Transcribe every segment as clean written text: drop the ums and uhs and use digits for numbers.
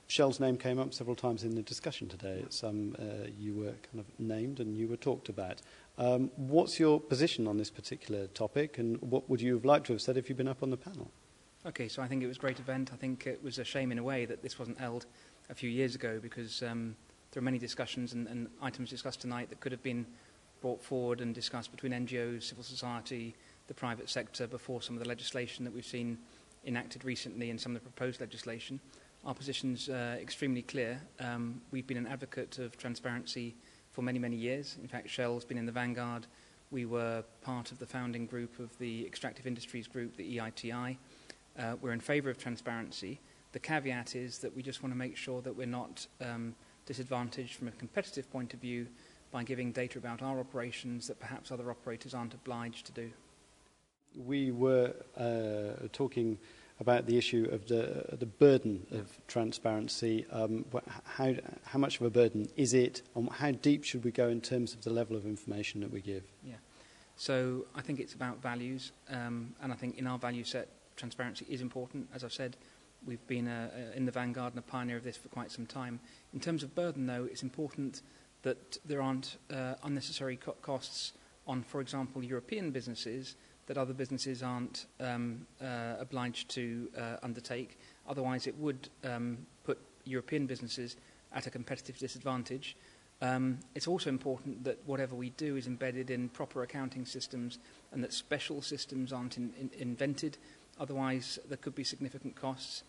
Shell's name came up several times in the discussion today. You were kind of named and you were talked about. What's your position on this particular topic, and what would you have liked to have said if you'd been up on the panel? Okay, so I think it was a great event. I think it was a shame in a way that this wasn't held a few years ago, because there are many discussions and items discussed tonight that could have been brought forward and discussed between NGOs, civil society, the private sector before some of the legislation that we've seen enacted recently and some of the proposed legislation. Our position's extremely clear. We've been an advocate of transparency for many, many years. In fact, Shell's been in the vanguard. We were part of the founding group of the Extractive Industries Group, the EITI. We're in favour of transparency. The caveat is that we just want to make sure that we're not disadvantaged from a competitive point of view by giving data about our operations that perhaps other operators aren't obliged to do. We were talking about the issue of the burden of transparency. How much of a burden is it, and how deep should we go in terms of the level of information that we give? Yeah. So I think it's about values, and I think in our value set, transparency is important. As I've said, we've been in the vanguard and a pioneer of this for quite some time. In terms of burden, though, it's important that there aren't unnecessary costs on, for example, European businesses that other businesses aren't obliged to undertake. Otherwise, it would put European businesses at a competitive disadvantage. It's also important that whatever we do is embedded in proper accounting systems and that special systems aren't invented. Otherwise, there could be significant costs.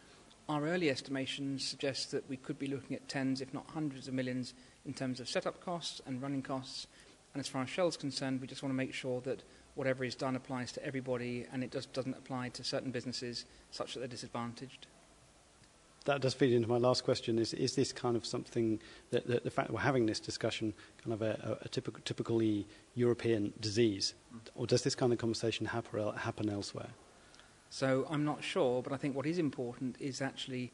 Our early estimations suggest that we could be looking at tens, if not hundreds of millions in terms of setup costs and running costs. And as far as Shell's concerned, we just want to make sure that whatever is done applies to everybody and it just doesn't apply to certain businesses such that they're disadvantaged. That does feed into my last question. Is this kind of something that the fact that we're having this discussion kind of a typically European disease, or does this kind of conversation happen elsewhere? So I'm not sure, but I think what is important is actually,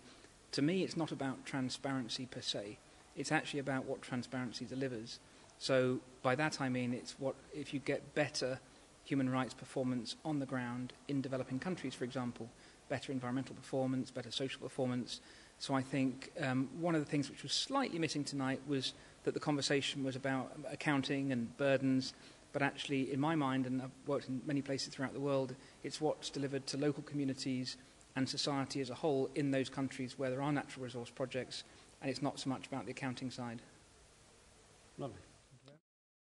to me, it's not about transparency per se. It's actually about what transparency delivers. So by that I mean it's what if you get better human rights performance on the ground in developing countries, for example, better environmental performance, better social performance. So I think one of the things which was slightly missing tonight was that the conversation was about accounting and burdens, but actually, in my mind, and I've worked in many places throughout the world, it's what's delivered to local communities and society as a whole in those countries where there are natural resource projects, and it's not so much about the accounting side. Lovely.